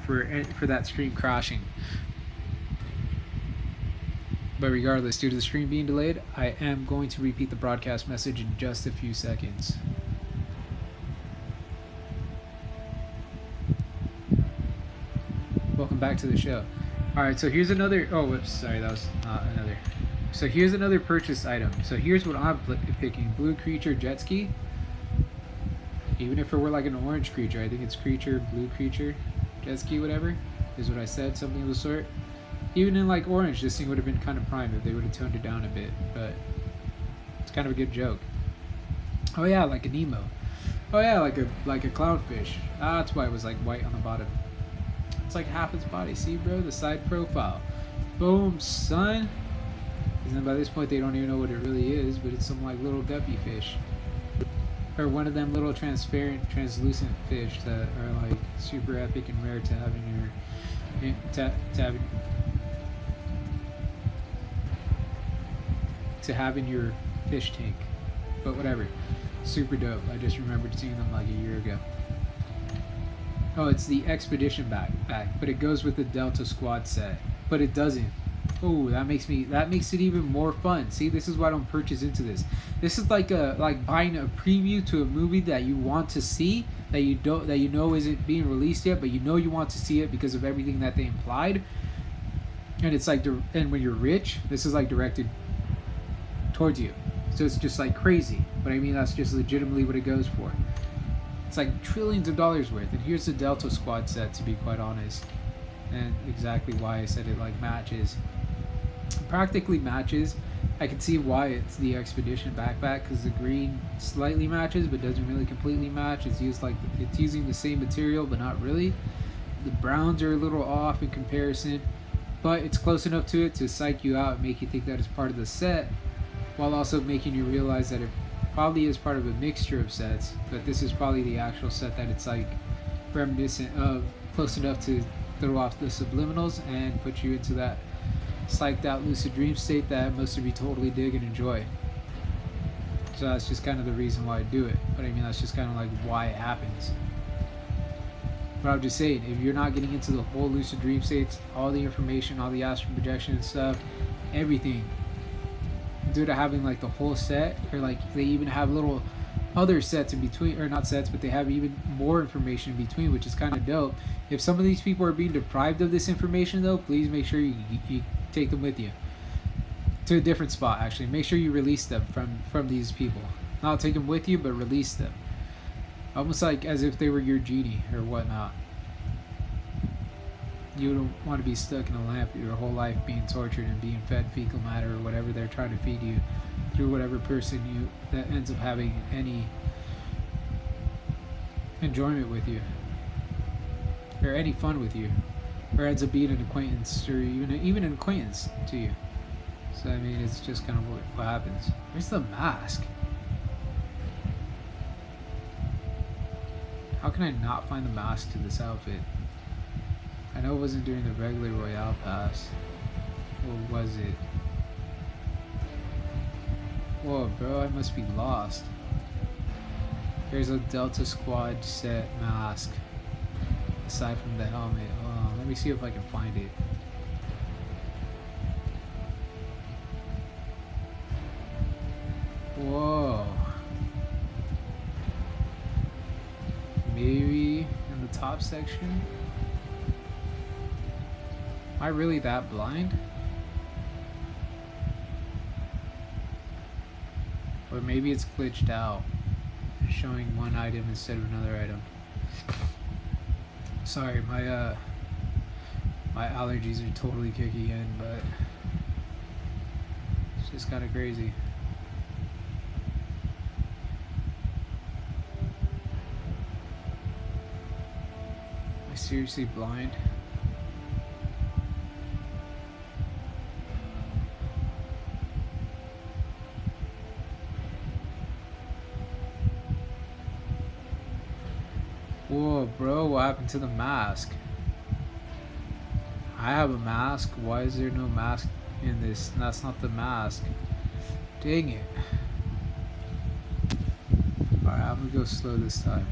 for that stream crashing. But regardless, due to the stream being delayed, I am going to repeat the broadcast message in just a few seconds. Welcome back to the show. Alright, so here's another... Oh, whoops, sorry, that was not another. So here's another purchase item. So here's what I'm picking. Blue creature, jet ski. Even if it were like an orange creature, I think it's creature, blue creature, jet ski, whatever, is what I said, something of the sort. Even in like orange, this thing would have been kind of prime if they would have toned it down a bit, but it's kind of a good joke. Oh yeah, like an emo. Oh yeah, like a clownfish. Ah, that's why it was like white on the bottom. It's like half its body. See, bro, the side profile. Boom, son. And then by this point, they don't even know what it really is, but it's some like little guppy fish, or one of them little transparent, translucent fish that are like super epic and rare to have in your to have in your fish tank. But whatever, super dope. I just remembered seeing them like a year ago. Oh, it's the expedition backpack, but it goes with the Delta Squad set, but it doesn't. Oh, that makes it even more fun. See, this is why I don't purchase into this. This is like buying a preview to a movie that you want to see, that you know isn't being released yet, but you know you want to see it because of everything that they implied. And it's like, and when you're rich, this is like directed towards you. So it's just like crazy. But I mean, that's just legitimately what it goes for. It's like trillions of dollars worth. And here's the Delta Squad set, to be quite honest. And exactly why I said it like matches. Practically matches. I can see why it's the expedition backpack, because the green slightly matches but doesn't really completely match. It's using the same material but not really. The browns are a little off in comparison, but it's close enough to it to psych you out and make you think that it's part of the set, while also making you realize that it probably is part of a mixture of sets, but this is probably the actual set that it's like reminiscent of, close enough to throw off the subliminals and put you into that psyched out lucid dream state that most of you totally dig and enjoy. So that's just kind of the reason why I do it. But I mean, that's just kind of like why it happens. But I'm just saying, if you're not getting into the whole lucid dream states, all the information, all the astral projection and stuff, everything, due to having like the whole set, or like they even have little other sets in between, or not sets, but they have even more information in between, which is kind of dope. If some of these people are being deprived of this information though, please make sure you take them with you to a different spot. Actually, make sure you release them from these people. Not take them with you, but release them, almost like as if they were your genie or whatnot. You don't want to be stuck in a lamp your whole life, being tortured and being fed fecal matter or whatever they're trying to feed you through whatever person that ends up having any enjoyment with you, or any fun with you, or ends up being an acquaintance, or even an acquaintance to you. So I mean, it's just kind of what happens. Where's the mask? How can I not find the mask to this outfit? I know it wasn't during the regular Royale Pass. Or was it? Whoa, bro, I must be lost. Here's a Delta Squad set mask. Aside from the helmet. Hold on, let me see if I can find it. Whoa. Maybe in the top section? Am I really that blind? Or maybe it's glitched out, showing one item instead of another item. Sorry, my allergies are totally kicking in, but it's just kind of crazy. Am I seriously blind? Whoa, bro, what happened to the mask? I have a mask. Why is there no mask in this? That's not the mask. Dang it. Alright, I'm gonna go slow this time.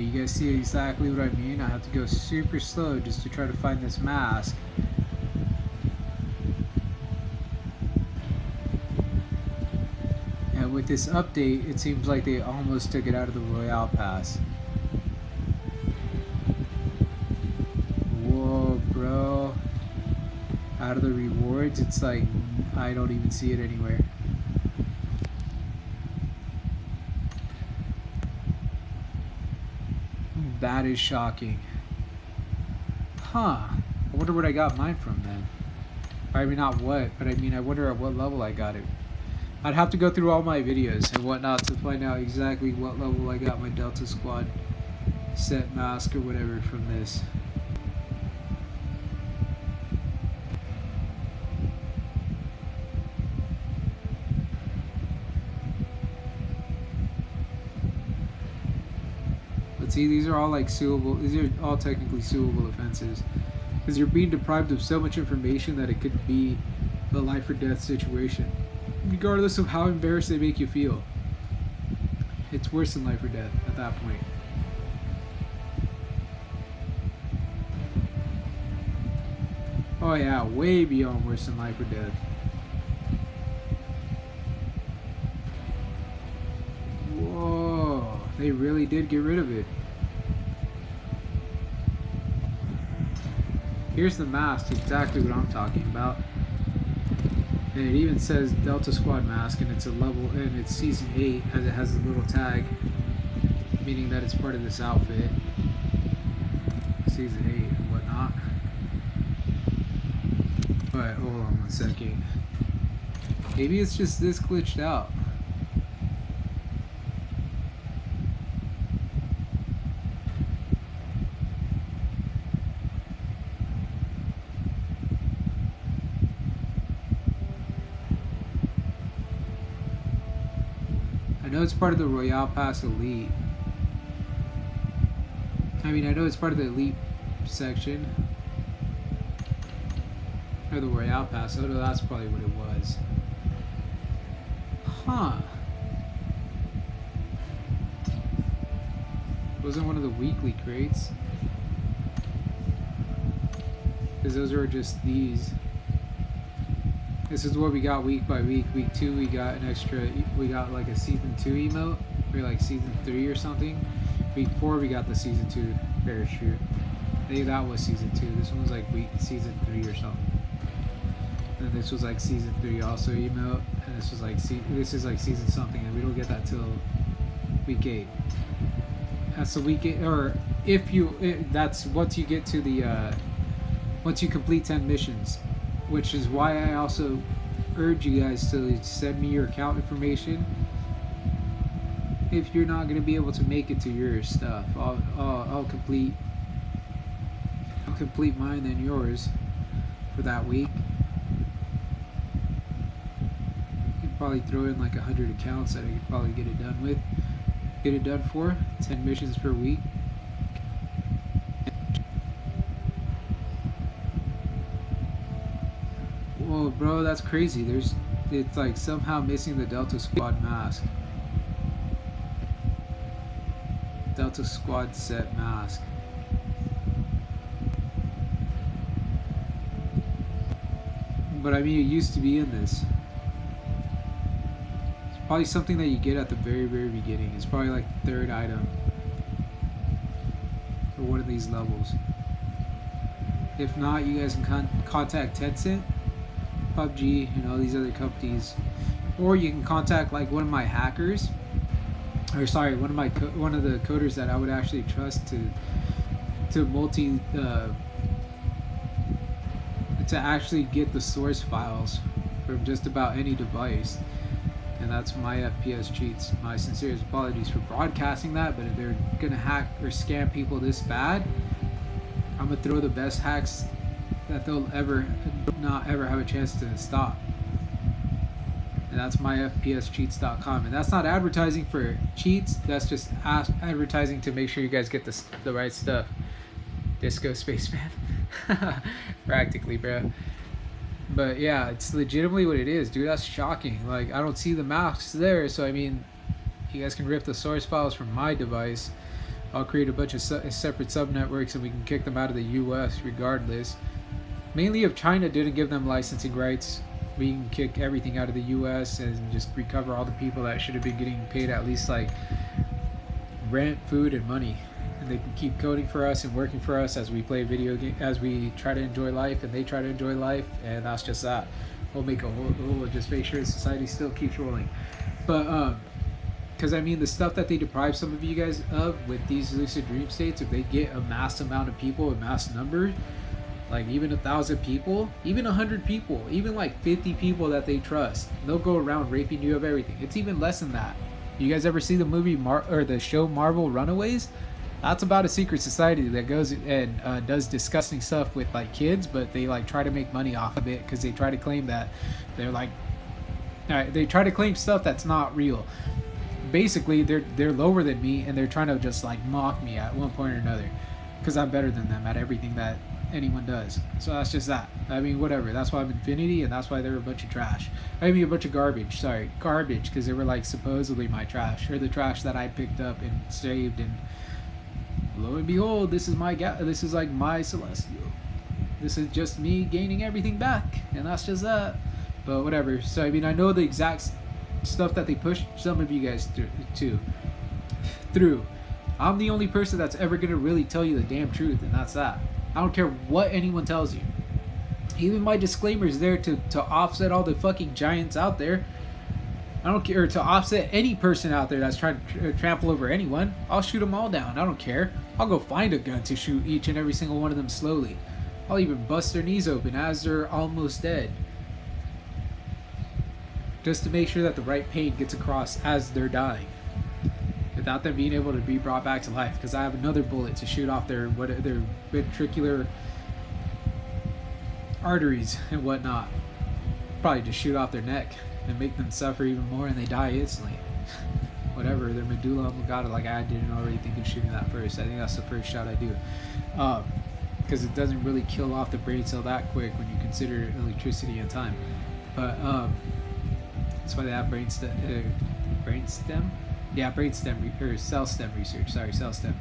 you guys see exactly what I mean? I have to go super slow just to try to find this mask. And with this update, it seems like they almost took it out of the Royale Pass. Whoa, bro. Out of the rewards, it's like, I don't even see it anywhere. That is shocking. Huh. I wonder what I got mine from then. I mean, not what, but I mean, I wonder at what level I got it. I'd have to go through all my videos and whatnot to find out exactly what level I got my Delta Squad set mask or whatever from this. But see, these are all like suable, these are all technically suable offenses. Because you're being deprived of so much information that it could be a life or death situation. Regardless of how embarrassed they make you feel. It's worse than life or death at that point. Oh yeah, way beyond worse than life or death. Whoa, they really did get rid of it. Here's the mask, exactly what I'm talking about. And it even says Delta Squad mask, and it's a level, and it's season 8, as it has a little tag, meaning that it's part of this outfit. Season 8 and whatnot. But hold on one second. Maybe it's just this glitched out. I know it's part of the Royale Pass Elite. I mean, I know it's part of the Elite section. Or the Royale Pass. Oh, no, that's probably what it was. Huh. Wasn't one of the weekly crates. Because those were just these. This is what we got week by week. Week 2 we got an extra, we got like a season 2 emote, or like season 3 or something. Week 4 we got the season 2 parachute. I think that was season 2. This one was like season 3 or something. And this was like season 3 also emote, and this was like this is like season something, and we don't get that till week 8. That's the week 8, or if you, that's once you get to the once you complete 10 missions. Which is why I also urge you guys to send me your account information if you're not going to be able to make it to your stuff. I'll complete mine and yours for that week. You could probably throw in like 100 accounts that I could probably get it done for 10 missions per week. Whoa, bro, that's crazy. It's like somehow missing the Delta Squad mask. Delta Squad set mask. But I mean, it used to be in this. It's probably something that you get at the very, very beginning. It's probably like the 3rd item for one of these levels. If not, you guys can contact Tencent, PUBG, you know, these other companies, or you can contact like one of my hackers, or sorry, one of the coders that I would actually trust to actually get the source files from just about any device. And that's my FPS cheats. My sincerest apologies for broadcasting that, but if they're gonna hack or scam people this bad, I'm gonna throw the best hacks that they'll not ever have a chance to stop. And that's myfpscheats.com. And that's not advertising for cheats, that's just advertising to make sure you guys get the right stuff. Disco Spaceman. Practically, bro. But yeah, it's legitimately what it is, dude. That's shocking. Like, I don't see the masks there, so I mean, you guys can rip the source files from my device, I'll create a bunch of separate sub networks and we can kick them out of the US regardless. Mainly if China didn't give them licensing rights, we can kick everything out of the US and just recover all the people that should have been getting paid at least like rent, food, and money. And they can keep coding for us and working for us as we play video games, as we try to enjoy life and they try to enjoy life, and that's just that. We'll make a whole, we'll just make sure society still keeps rolling. But because I mean, the stuff that they deprive some of you guys of with these lucid dream states, if they get a mass amount of people, a mass number, like even 1,000 people, even 100 people, even like 50 people that they trust, they'll go around raping you of everything. It's even less than that. You guys ever see the movie or the show Marvel Runaways? That's about a secret society that goes and does disgusting stuff with like kids, but they like try to make money off of it because they try to claim that they're like, they try to claim stuff that's not real. Basically, they're lower than me and they're trying to just like mock me at one point or another because I'm better than them at everything that anyone does. So that's just that. I mean, whatever. That's why I'm Infinity, and that's why they're a bunch of trash. I mean, a bunch of garbage. Sorry, garbage, because they were like supposedly my trash, or the trash that I picked up and saved. And lo and behold, this is my this is like my celestial. This is just me gaining everything back, and that's just that. But whatever. So I mean, I know the exact stuff that they push some of you guys through. I'm the only person that's ever gonna really tell you the damn truth, and that's that. I don't care what anyone tells you. Even my disclaimer is there to offset all the fucking giants out there. I don't care, to offset any person out there that's trying to trample over anyone. I'll shoot them all down. I don't care. I'll go find a gun to shoot each and every single one of them slowly. I'll even bust their knees open as they're almost dead, just to make sure that the right pain gets across as they're dying, without them being able to be brought back to life, because I have another bullet to shoot off their ventricular arteries and whatnot. Probably just shoot off their neck and make them suffer even more, and they die instantly. Whatever, their medulla oblongata, like I didn't already think of shooting that first. I think that's the first shot I do, because it doesn't really kill off the brain cell that quick when you consider electricity and time. But that's why they have brain stem, yeah, brain stem or cell stem research. Sorry, cell stem,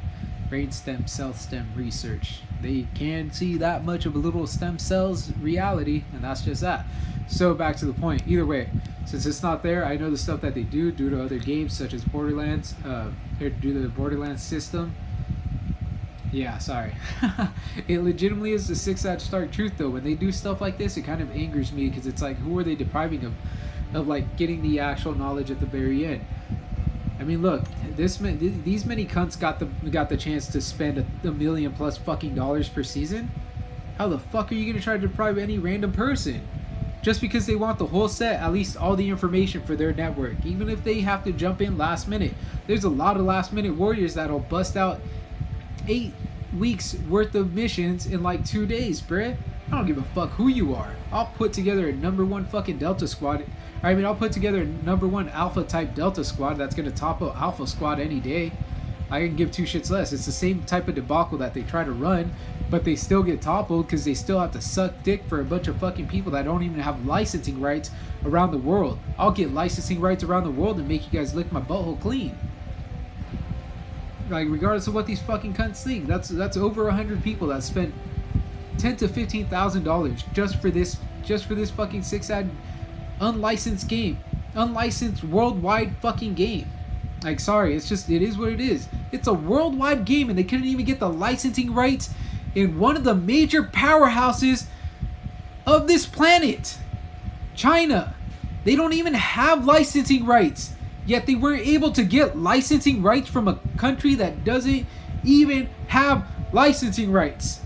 brain stem, cell stem research. They can see that much of a little stem cells reality, and that's just that. So back to the point. Either way, since it's not there, I know the stuff that they do due to other games such as Borderlands, or due to the Borderlands system. Yeah, sorry. It legitimately is the six-edged stark truth, though. When they do stuff like this, it kind of angers me, because it's like, who are they depriving of like getting the actual knowledge at the very end? I mean, look, these many cunts got the chance to spend a million plus fucking dollars per season. How the fuck are you gonna try to deprive any random person just because they want the whole set, at least all the information for their network, even if they have to jump in last minute? There's a lot of last minute warriors that'll bust out 8 weeks worth of missions in like 2 days, bruh. I don't give a fuck who you are. I'll put together a #1 fucking Delta squad. I mean, I'll put together a #1 Alpha type Delta squad that's gonna top up Alpha squad any day. I can give two shits less. It's the same type of debacle that they try to run, but they still get toppled because they still have to suck dick for a bunch of fucking people that don't even have licensing rights around the world. I'll get licensing rights around the world and make you guys lick my butthole clean. Like, regardless of what these fucking cunts think, that's over 100 people that spent $10,000 to $15,000 just for this fucking six-ad unlicensed game, unlicensed worldwide fucking game. Like, sorry, it is what it is. It's a worldwide game, and they couldn't even get the licensing rights in one of the major powerhouses of this planet, China. They don't even have licensing rights, yet they were able to get licensing rights from a country that doesn't even have licensing rights.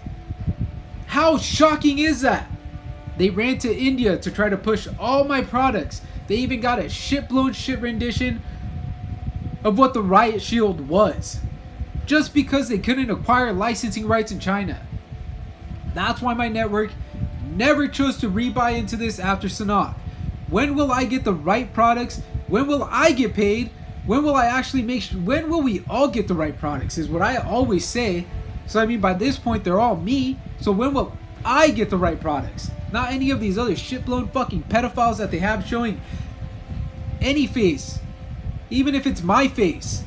How shocking is that? They ran to India to try to push all my products. They even got a shit-blown shit rendition of what the Riot Shield was, just because they couldn't acquire licensing rights in China. That's why my network never chose to rebuy into this after Sanok. When will I get the right products? When will I get paid? When will I actually make sure? When will we all get the right products is what I always say. So I mean, by this point they're all me. So when will I get the right products? Not any of these other shit-blown fucking pedophiles that they have showing any face, even if it's my face.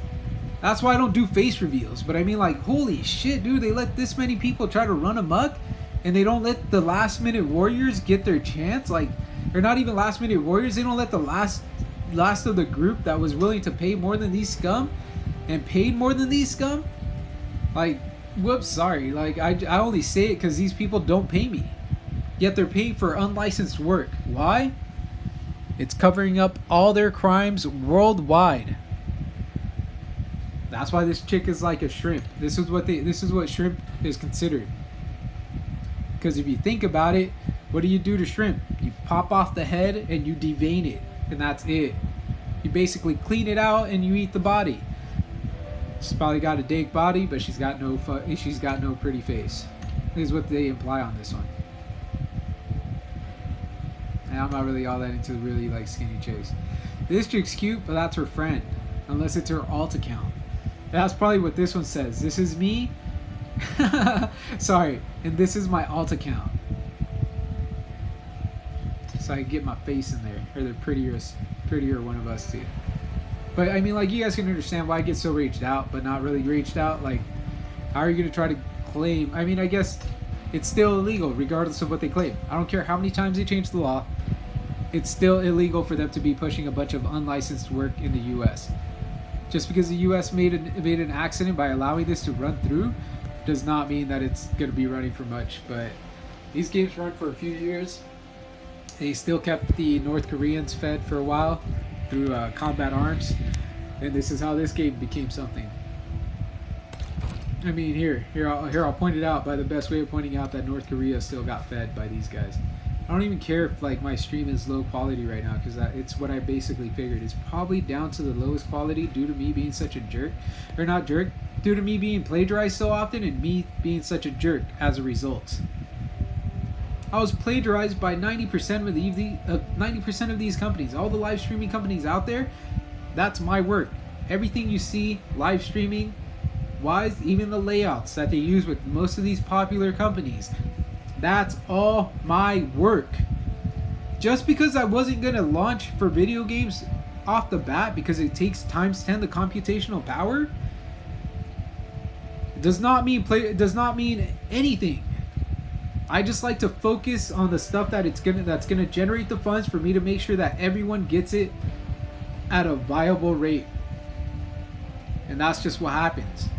That's why I don't do face reveals. But I mean, like, holy shit, dude, they let this many people try to run amok, and they don't let the last minute warriors get their chance. Like, they're not even last minute warriors. They don't let the last of the group that was willing to pay more than these scum and paid more than these scum. Like, whoops, sorry. Like, I only say it because these people don't pay me. Yet they're paying for unlicensed work. Why? It's covering up all their crimes worldwide. That's why this chick is like a shrimp. This is what shrimp is considered. Because if you think about it, what do you do to shrimp? You pop off the head and you devein it, and that's it. You basically clean it out and you eat the body. She's probably got a dank body, but she's got no pretty face. This is what they imply on this one. And I'm not really all that into really like skinny chicks. This chick's cute, but that's her friend, unless it's her alt account. That's probably what this one says. This is me. Sorry, and this is my alt account. So I can get my face in there, or the prettier one of us two. But I mean, like, you guys can understand why I get so raged out, but not really raged out. Like, how are you gonna try to claim? I mean, I guess it's still illegal regardless of what they claim. I don't care how many times they change the law. It's still illegal for them to be pushing a bunch of unlicensed work in the U.S. Just because the U.S. made an accident by allowing this to run through does not mean that it's going to be running for much. But these games run for a few years. They still kept the North Koreans fed for a while through combat arms. And this is how this game became something. I mean, here I'll point it out by the best way of pointing out that North Korea still got fed by these guys. I don't even care if like my stream is low quality right now, because it's what I basically figured. It's probably down to the lowest quality due to me being such a jerk, or not jerk, due to me being plagiarized so often and me being such a jerk as a result. I was plagiarized by 90% of these companies, all the live streaming companies out there. That's my work. Everything you see live streaming wise, even the layouts that they use with most of these popular companies, that's all my work. Just because I wasn't gonna launch for video games off the bat because it takes times 10 the computational power does not mean anything. I just like to focus on the stuff that's gonna generate the funds for me to make sure that everyone gets it at a viable rate. And that's just what happens.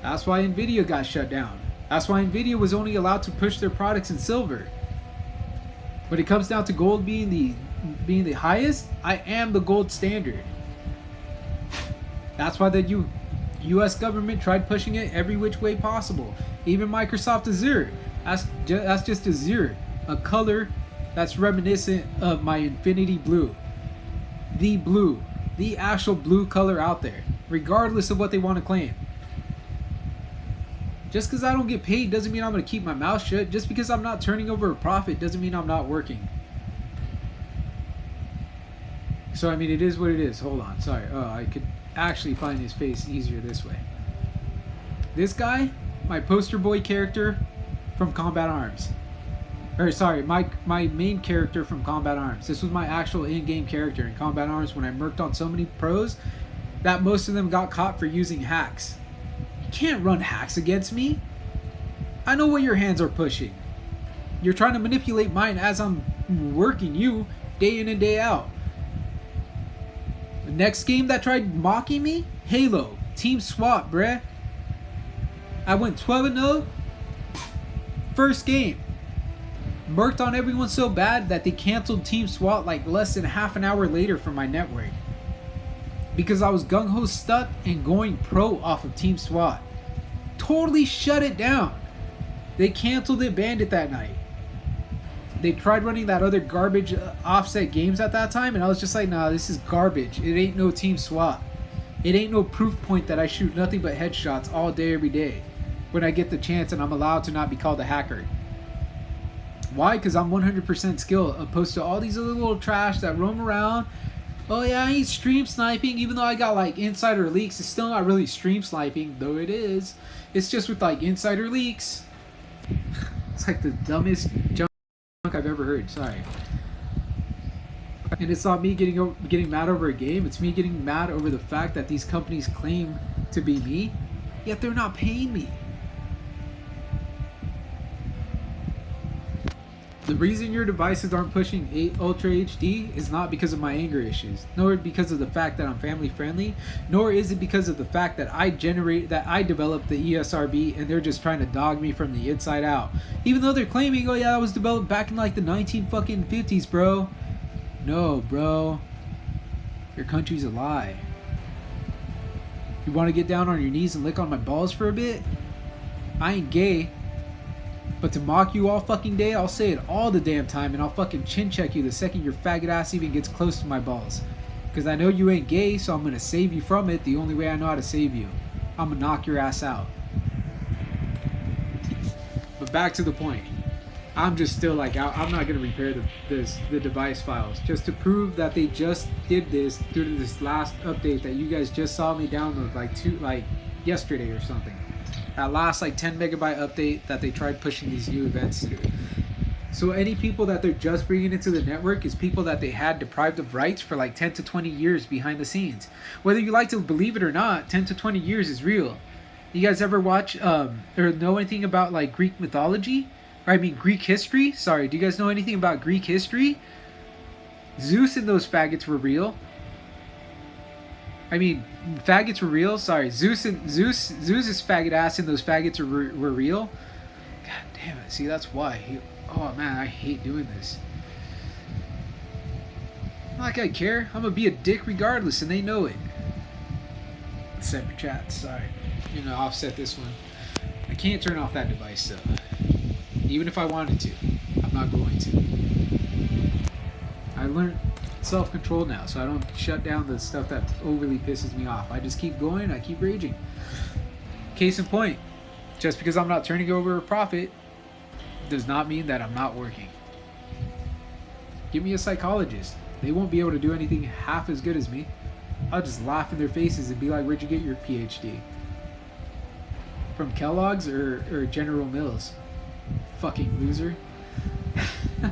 That's why Nvidia got shut down. That's why Nvidia was only allowed to push their products in silver. When it comes down to gold being the highest, I am the gold standard. That's why the U.S. government tried pushing it every which way possible. Even Microsoft Azure. That's just Azure, a color that's reminiscent of my infinity blue. The actual blue color out there, regardless of what they want to claim. Just because I don't get paid doesn't mean I'm going to keep my mouth shut. Just because I'm not turning over a profit doesn't mean I'm not working. So, I mean, it is what it is. Hold on. Sorry. Oh, I could actually find his face easier this way. This guy, my poster boy character from Combat Arms. Or, sorry, my main character from Combat Arms. This was my actual in-game character in Combat Arms when I murked on so many pros that most of them got caught for using hacks. You can't run hacks against me. I know what your hands are pushing. You're trying to manipulate mine as I'm working you day in and day out. The next game that tried mocking me, Halo, Team SWAT, bruh. I went 12-0. First game. Murked on everyone so bad that they canceled Team SWAT like less than half an hour later from my network. Because I was gung-ho stuck and going pro off of Team SWAT. Totally shut it down. They canceled it, banned it that night. They tried running that other garbage offset games at that time, and I was just like, nah, this is garbage. It ain't no Team SWAT. It ain't no proof point that I shoot nothing but headshots all day, every day. When I get the chance and I'm allowed to not be called a hacker. Why? Because I'm 100% skilled, opposed to all these other little trash that roam around. Oh yeah, I ain't stream sniping, even though I got like insider leaks. It's still not really stream sniping, though it is. It's just with like insider leaks. It's like the dumbest junk I've ever heard. Sorry. And it's not me getting mad over a game. It's me getting mad over the fact that these companies claim to be me, yet they're not paying me. The reason your devices aren't pushing 8 Ultra HD is not because of my anger issues, nor because of the fact that I'm family friendly, nor is it because of the fact that I developed the ESRB and they're just trying to dog me from the inside out. Even though they're claiming, oh yeah, that was developed back in like the 1950s, bro. No, bro. Your country's a lie. You want to get down on your knees and lick on my balls for a bit? I ain't gay. But to mock you all fucking day, I'll say it all the damn time, and I'll fucking chin check you the second your faggot ass even gets close to my balls. Because I know you ain't gay, so I'm going to save you from it the only way I know how to save you. I'm going to knock your ass out. But back to the point. I'm just still like, I'm not going to repair the device files. Just to prove that they just did this due to this last update that you guys just saw me download like yesterday or something. That last like 10 megabyte update that they tried pushing these new events through. So any people that they're just bringing into the network is people that they had deprived of rights for like 10 to 20 years behind the scenes. Whether you like to believe it or not, 10 to 20 years is real. You guys ever watch or know anything about like Greek mythology? Or I mean Greek history? Sorry, do you guys know anything about Greek history? Zeus and those faggots were real. I mean, faggots were real. Sorry, Zeus's faggot ass and those faggots were real. God damn it! See, that's why. Oh man, I hate doing this. Not like I care. I'm gonna be a dick regardless, and they know it. Separate chat. Sorry, you know, offset this one. I can't turn off that device though. Even if I wanted to, I'm not going to. I learned self-control now, so I don't shut down the stuff that overly pisses me off. I just keep going, I keep raging. Case in point, just because I'm not turning over a profit does not mean that I'm not working. Give me a psychologist. They won't be able to do anything half as good as me. I'll just laugh in their faces and be like, where'd you get your PhD? From Kellogg's or General Mills? Fucking loser.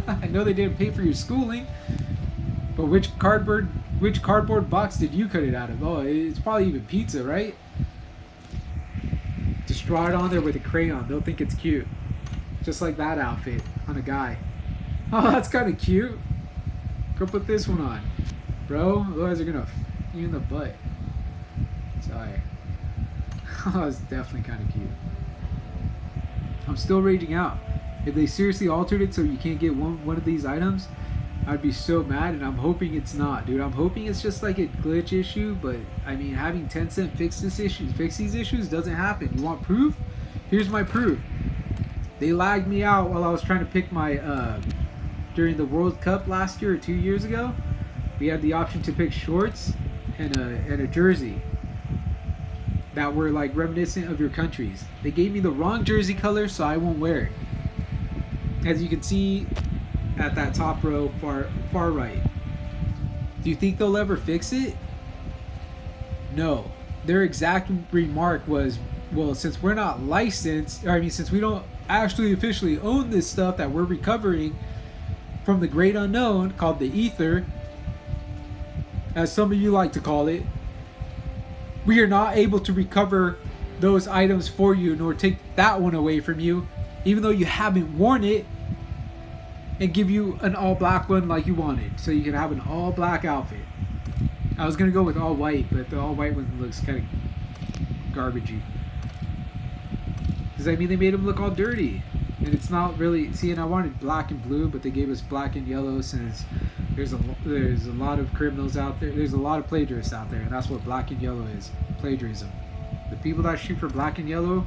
I know they didn't pay for your schooling. But which cardboard box did you cut it out of? Oh, it's probably even pizza, right? Just draw it on there with a crayon. They'll think it's cute. Just like that outfit on a guy. Oh, that's kind of cute. Go put this one on. Bro, otherwise they're going to f you in the butt. Sorry. Oh, that's definitely kind of cute. I'm still raging out. If they seriously altered it so you can't get one of these items, I'd be so mad, and I'm hoping it's not, dude. I'm hoping it's just like a glitch issue, but I mean, having Tencent fix these issues doesn't happen. You want proof? Here's my proof. They lagged me out while I was trying to pick my, during the World Cup last year or 2 years ago, we had the option to pick shorts and a jersey that were like reminiscent of your countries. They gave me the wrong jersey color, so I won't wear it. As you can see at that top row, far right. Do you think they'll ever fix it? No. Their exact remark was, well, since we're not licensed, or I mean, since we don't actually officially own this stuff that we're recovering from the great unknown called the ether, as some of you like to call it, we are not able to recover those items for you, nor take that one away from you, even though you haven't worn it, and give you an all black one like you wanted, so you can have an all black outfit. I was gonna go with all white, but the all white one looks kind of garbagey. Because I mean, they made them look all dirty, and it's not really. See, and I wanted black and blue, but they gave us black and yellow, since there's a lot of criminals out there. There's a lot of plagiarists out there, and that's what black and yellow is: plagiarism. The people that shoot for black and yellow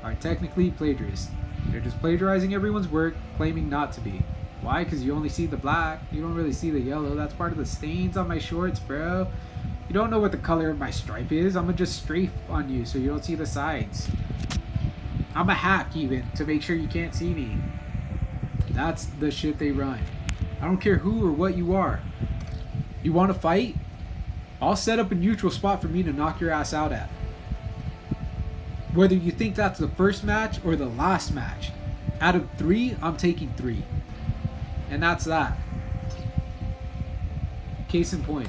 are technically plagiarists. They're just plagiarizing everyone's work, claiming not to be. Why? Because you only see the black. You don't really see the yellow. That's part of the stains on my shorts, bro. You don't know what the color of my stripe is. I'm gonna just strafe on you so you don't see the sides. I'm a hack even to make sure you can't see me. That's the shit they run. I don't care who or what you are. You want to fight? I'll set up a neutral spot for me to knock your ass out at. Whether you think that's the first match or the last match. Out of 3, I'm taking 3. And that's that. Case in point.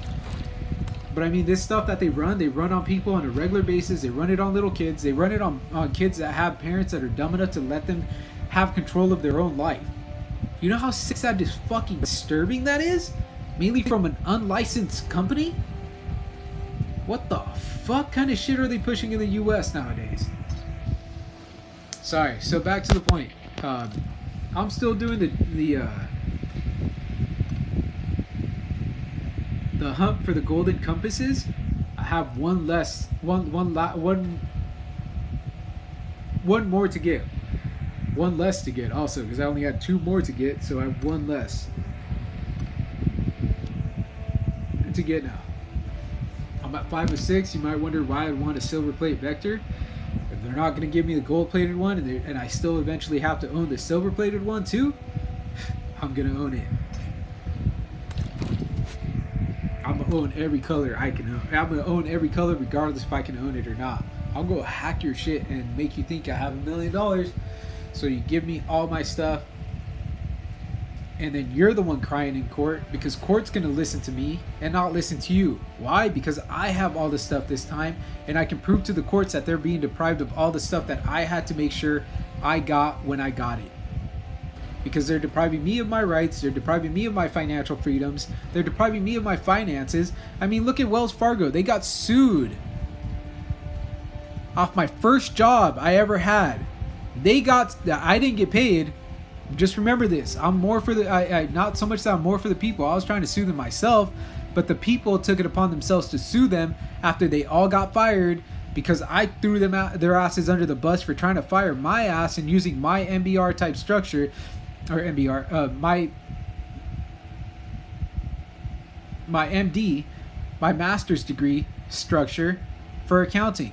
But I mean, this stuff that they run on people on a regular basis. They run it on little kids. They run it on kids that have parents that are dumb enough to let them have control of their own life. You know how sick that is, fucking disturbing that is? Mainly from an unlicensed company? What the fuck kind of shit are they pushing in the US nowadays? Sorry, so back to the point. I'm still doing the hunt for the golden compasses. I have one more to get. One less to get also, because I only had 2 more to get, so I have 1 less to get now. I'm at 5 of 6. You might wonder why I'd want a silver plate Vector. If they're not going to give me the gold plated one, and I still eventually have to own the silver plated one too, I'm going to own it. I'm going to own every color I can own. I'm going to own every color regardless if I can own it or not. I'll go hack your shit and make you think I have $1 million. So you give me all my stuff, and then you're the one crying in court, because court's going to listen to me and not listen to you. Why? Because I have all the stuff this time, and I can prove to the courts that they're being deprived of all the stuff that I had to make sure I got when I got it. Because they're depriving me of my rights, they're depriving me of my financial freedoms, they're depriving me of my finances. I mean, look at Wells Fargo. They got sued off my first job I ever had. I didn't get paid. Just remember this. I'm more for the not so much that I'm more for the people. I was trying to sue them myself, but the people took it upon themselves to sue them after they all got fired, because I threw them out, their asses under the bus for trying to fire my ass and using my MBR type structure, or MBR, my MD, my master's degree structure for accounting.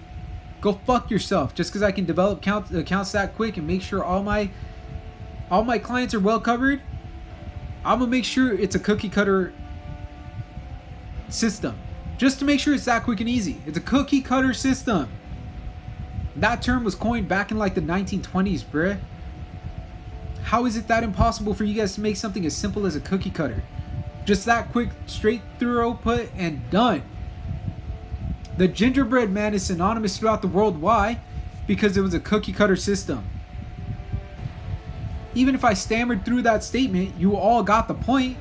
Go fuck yourself. Just because I can develop accounts that quick and make sure all my clients are well covered, I'm gonna make sure it's a cookie cutter system. Just to make sure it's that quick and easy. It's a cookie cutter system. That term was coined back in like the 1920s, bruh. How is it that impossible for you guys to make something as simple as a cookie cutter? Just that quick, straight through output and done. The gingerbread man is synonymous throughout the world. Why? Because it was a cookie cutter system. Even if I stammered through that statement, you all got the point.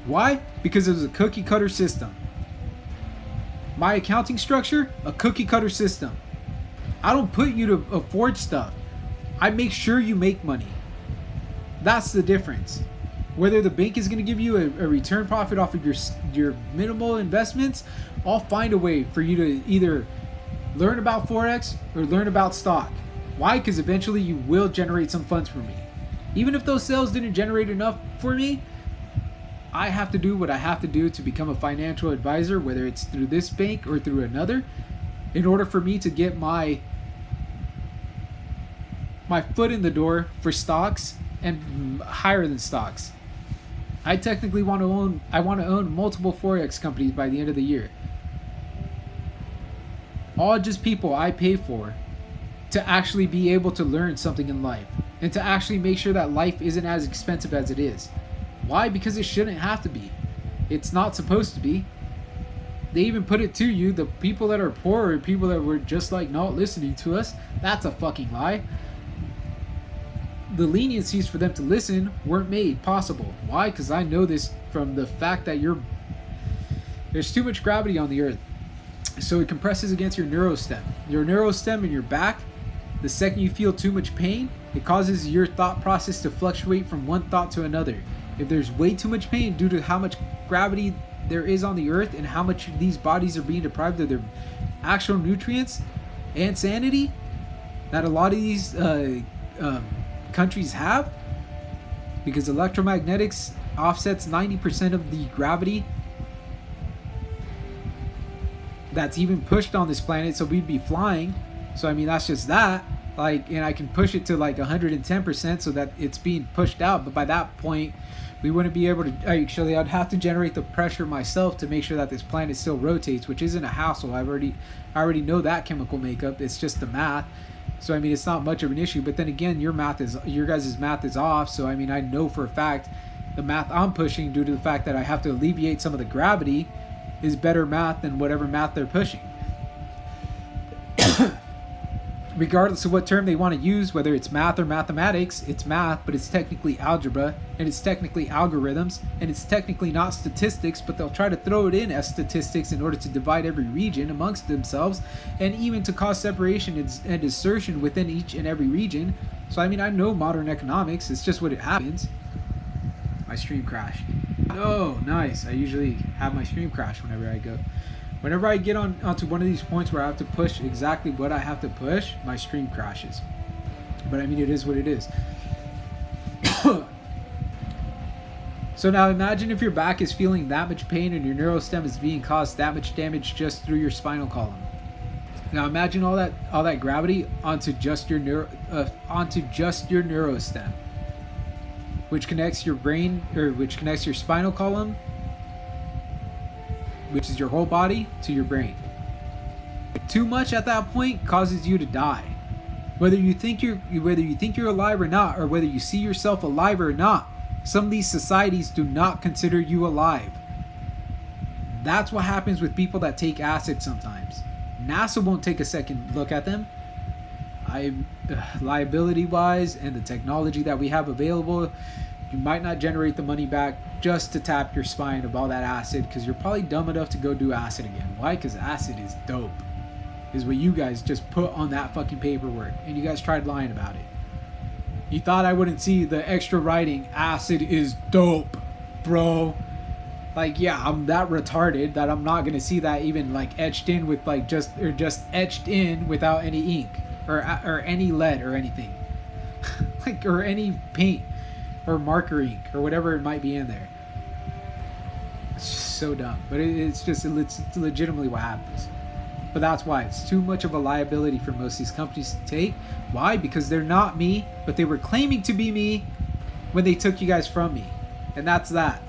Why? Because it was a cookie cutter system. My accounting structure, a cookie cutter system. I don't put you to afford stuff. I make sure you make money. That's the difference. Whether the bank is going to give you a return profit off of your minimal investments, I'll find a way for you to either learn about Forex or learn about stock. Why? Because eventually you will generate some funds for me. Even if those sales didn't generate enough for me, I have to do what I have to do to become a financial advisor, whether it's through this bank or through another, in order for me to get my foot in the door for stocks and higher than stocks. I technically want to own multiple Forex companies by the end of the year. All just people I pay for to actually be able to learn something in life and to actually make sure that life isn't as expensive as it is. Why? Because it shouldn't have to be. It's not supposed to be. They even put it to you, the people that are poor are people that were just like not listening to us. That's a fucking lie. The leniencies for them to listen weren't made possible. Why? Because I know this from the fact that there's too much gravity on the earth. So it compresses against your neurostem. Your neurostem in your back, the second you feel too much pain, it causes your thought process to fluctuate from one thought to another. If there's way too much pain due to how much gravity there is on the earth and how much these bodies are being deprived of their actual nutrients and sanity that a lot of these countries have, because electromagnetics offsets 90% of the gravity that's even pushed on this planet, so we'd be flying. So I mean, that's just that, like, and I can push it to like 110% so that it's being pushed out, but by that point we wouldn't be able to. Actually, I'd have to generate the pressure myself to make sure that this planet still rotates, which isn't a hassle. I already know that chemical makeup. It's just the math. So I mean, it's not much of an issue. But then again, your guys' math is off. So I mean, I know for a fact the math I'm pushing, due to the fact that I have to alleviate some of the gravity is better math than whatever math they're pushing. Regardless of what term they want to use, whether it's math or mathematics, it's math, but it's technically algebra, and it's technically algorithms, and it's technically not statistics, but they'll try to throw it in as statistics in order to divide every region amongst themselves, and even to cause separation and dispersion within each and every region. So I mean, I know modern economics, it's just what it happens. My stream crashed. Oh, nice. I usually have my stream crash whenever I go. Whenever I get onto one of these points where I have to push exactly what I have to push, my stream crashes. But I mean, it is what it is. So now imagine if your back is feeling that much pain and your neurostem is being caused that much damage just through your spinal column. Now imagine all that gravity onto just your neurostem, which connects your brain, or which connects your spinal column, which is your whole body, to your brain. Too much at that point causes you to die. Whether you think you're alive or not, or whether you see yourself alive or not, some of these societies do not consider you alive. That's what happens with people that take acid sometimes. NASA won't take a second look at them. Liability wise and the technology that we have available, you might not generate the money back just to tap your spine of all that acid, because you're probably dumb enough to go do acid again. Why? Because acid is dope. Is what you guys just put on that fucking paperwork, and you guys tried lying about it. You thought I wouldn't see the extra writing, acid is dope, bro. Like, yeah, I'm that retarded that I'm not gonna see that even like etched in with like just etched in without any ink or any lead or anything. Like, or any paint or marker ink or whatever it might be in there. It's just so dumb, but it's legitimately what happens. But that's why it's too much of a liability for most of these companies to take. Why? Because they're not me, but they were claiming to be me when they took you guys from me, and that's that.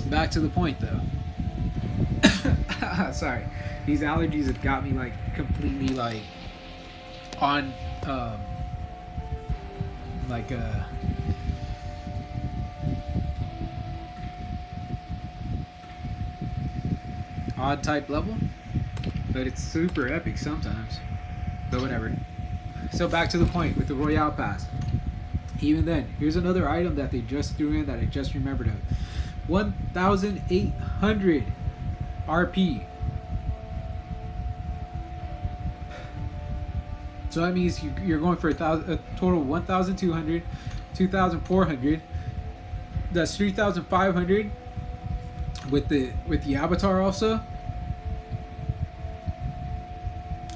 Back to the point though. Sorry, these allergies have got me like completely like on like a odd type level, but it's super epic sometimes, but whatever. So back to the point with the Royale Pass. Even then, here's another item that they just threw in that I just remembered of. 1,800 RP. So that means you're going for a total of 1,200, 2,400. That's 3,500 with the avatar also.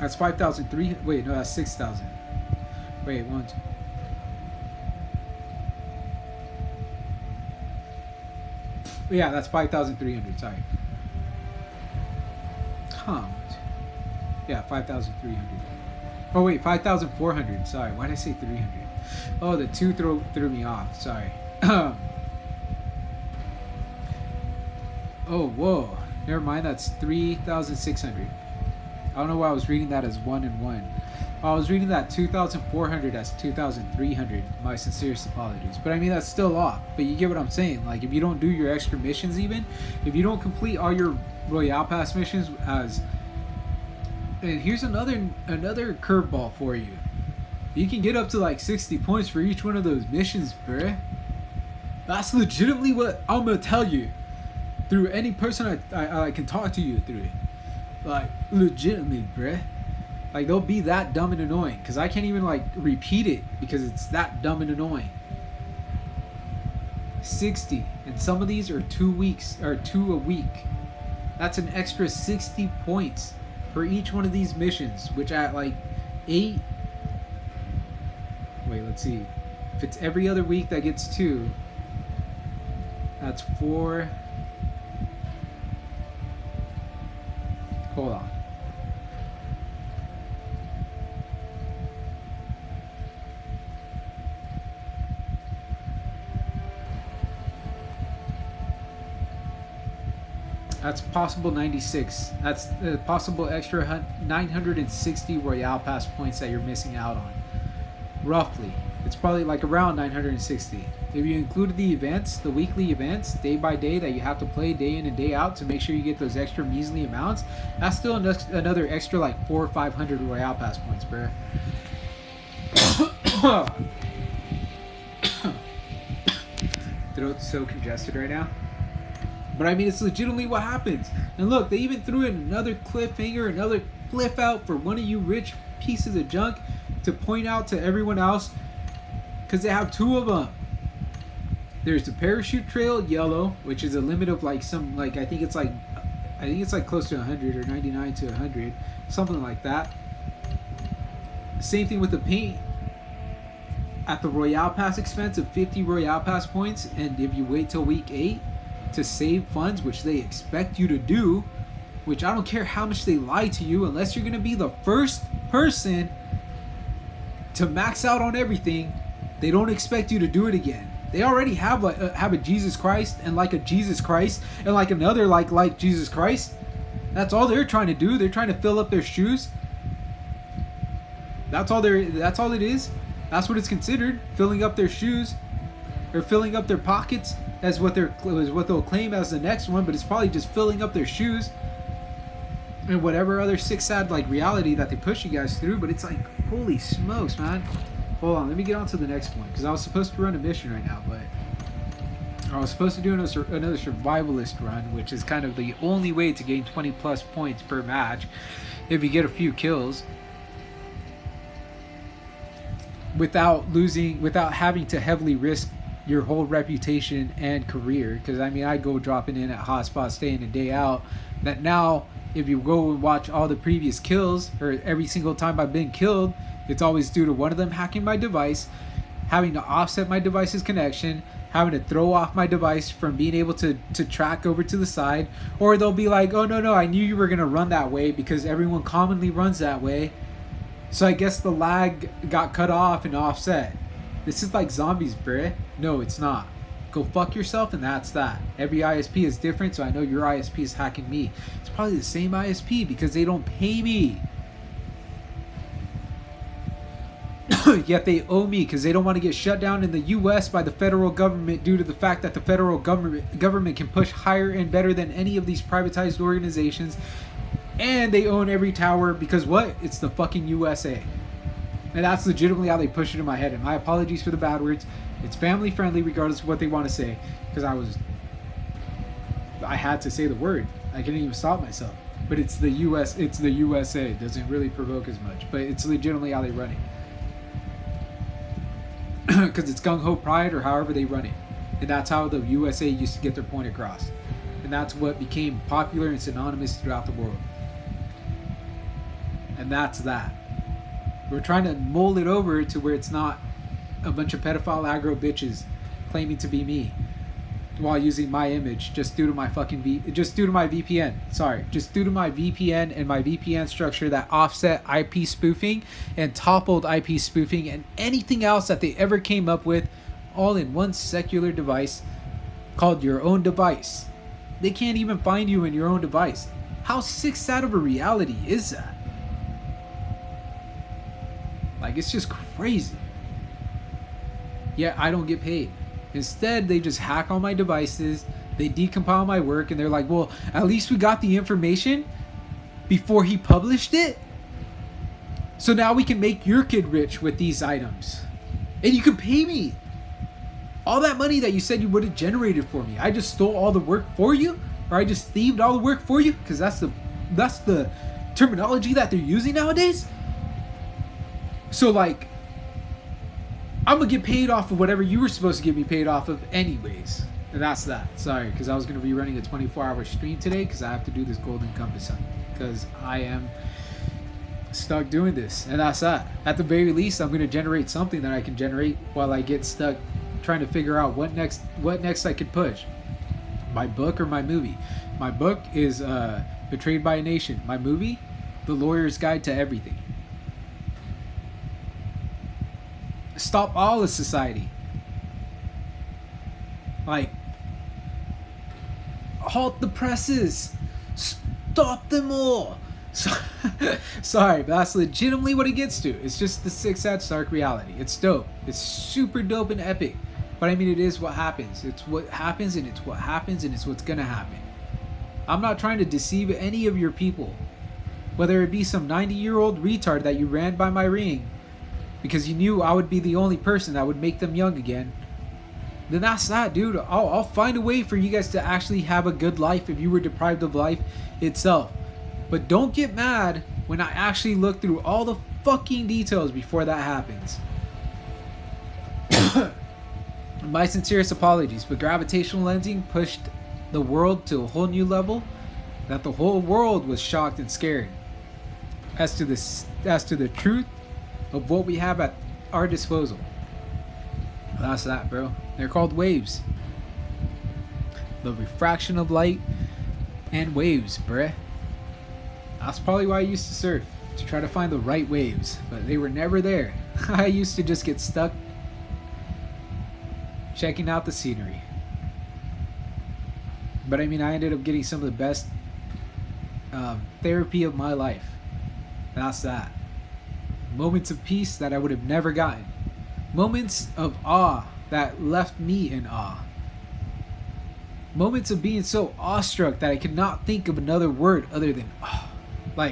That's 5,300. Wait, no, that's 6,000. Wait, one. Yeah, that's 5,300. Sorry. Yeah, 5,300. Oh wait, 5,400. Sorry, why did I say 300? Oh, the 2 threw me off. Sorry. Oh, whoa. Never mind. That's 3,600. I don't know why I was reading that as 1 and 1. I was reading that 2,400 as 2,300. My sincerest apologies. But I mean, that's still off. But you get what I'm saying. Like, if you don't do your extra missions even, if you don't complete all your Royale Pass missions as... And here's another curveball for you. You can get up to like 60 points for each one of those missions, bruh. That's legitimately what I'm going to tell you. Through any person I can talk to you through it. Like, legitimately, bruh. Like, they'll be that dumb and annoying, because I can't even like repeat it because it's that dumb and annoying. 60, and some of these are 2 weeks or 2 a week. That's an extra 60 points for each one of these missions, which at like 8. Wait, let's see. If it's every other week, that gets 2. That's 4. Hold on. That's possible 96. That's a possible extra 960 Royale Pass points that you're missing out on. Roughly. It's probably like around 960. If you included the events, the weekly events, day by day that you have to play day in and day out to make sure you get those extra measly amounts, that's still another extra like 400 or 500 Royale Pass points, bruh. Throat's so congested right now. But I mean, it's legitimately what happens. And look, they even threw in another cliffhanger, another cliff out for one of you rich pieces of junk to point out to everyone else, because they have two of them. There's the parachute trail yellow, which is a limit of like some, like I think it's like close to 100 or 99 to 100, something like that. Same thing with the paint at the Royale Pass expense of 50 Royale Pass points, and if you wait till week 8 to save funds, which they expect you to do, which I don't care how much they lie to you, unless you're gonna be the first person to max out on everything, they don't expect you to do it again. They already have a Jesus Christ and like a Jesus Christ and like another like Jesus Christ. That's all they're trying to do. They're trying to fill up their shoes. That's all it is. That's what it's considered, filling up their shoes or filling up their pockets as what they'll claim as the next one, but it's probably just filling up their shoes and whatever other sick sad like reality that they push you guys through. But it's like, holy smokes, man. Hold on, let me get on to the next one, because I was supposed to run a mission right now, but I was supposed to do another survivalist run, which is kind of the only way to gain 20 plus points per match if you get a few kills without having to heavily risk your whole reputation and career. Because I mean, I go dropping in at hotspots day in and day out, that now if you go and watch all the previous kills, or every single time I've been killed, it's always due to one of them hacking my device, having to offset my device's connection, having to throw off my device from being able to track over to the side, or they'll be like, oh no, I knew you were going to run that way because everyone commonly runs that way, so I guess the lag got cut off and offset. This is like zombies, bruh. No, it's not. Go fuck yourself, and that's that. Every ISP is different, so I know your ISP is hacking me. It's probably the same ISP because they don't pay me. Yet they owe me because they don't want to get shut down in the US by the federal government due to the fact that the federal government can push higher and better than any of these privatized organizations. And they own every tower because what? It's the fucking USA. And that's legitimately how they push it in my head. And my apologies for the bad words. It's family friendly regardless of what they want to say. Because I had to say the word. I couldn't even stop myself. But it's the USA. It doesn't really provoke as much. But it's legitimately how they run it. Because it's gung-ho pride, or however they run it. And that's how the USA used to get their point across. And that's what became popular and synonymous throughout the world. And that's that. We're trying to mold it over to where it's not a bunch of pedophile aggro bitches claiming to be me while using my image just due to my VPN. Just due to my VPN and my VPN structure that offset IP spoofing and toppled IP spoofing and anything else that they ever came up with, all in one secular device called your own device. They can't even find you in your own device. How sick sad of a reality is that? Like, it's just crazy. Yet I don't get paid. Instead, they just hack all my devices, they decompile my work, and they're like, well, at least we got the information before he published it, so now we can make your kid rich with these items. And you can pay me all that money that you said you would have generated for me. I just stole all the work for you? Or I just thieved all the work for you? Because that's the terminology that they're using nowadays. So like, I'm gonna get paid off of whatever you were supposed to get me paid off of anyways. And that's that. Sorry, because I was gonna be running a 24-hour stream today because I have to do this golden compass hunt. Because I am stuck doing this. And that's that. At the very least, I'm gonna generate something that I can generate while I get stuck trying to figure out what next I could push. My book or my movie. My book is Betrayed by a Nation. My movie, The Lawyer's Guide to Everything. Stop all of society. Like, halt the presses. Stop them all. So, sorry, but that's legitimately what it gets to. It's just the Six Sad Stark reality. It's dope. It's super dope and epic. But I mean, it is what happens. It's what happens, and it's what happens, and it's what's gonna happen. I'm not trying to deceive any of your people. Whether it be some 90-year-old retard that you ran by my ring because you knew I would be the only person that would make them young again, then that's that, dude. I'll find a way for you guys to actually have a good life if you were deprived of life itself. But don't get mad when I actually look through all the fucking details before that happens. My sincerest apologies, but gravitational lensing pushed the world to a whole new level that the whole world was shocked and scared as to the truth of what we have at our disposal. That's that, bro. They're called waves. The refraction of light and waves, bruh. That's probably why I used to surf, to try to find the right waves, but they were never there. I used to just get stuck checking out the scenery. But I mean, I ended up getting some of the best therapy of my life. That's that. Moments of peace that I would have never gotten. Moments of awe that left me in awe. Moments of being so awestruck that I could not think of another word other than or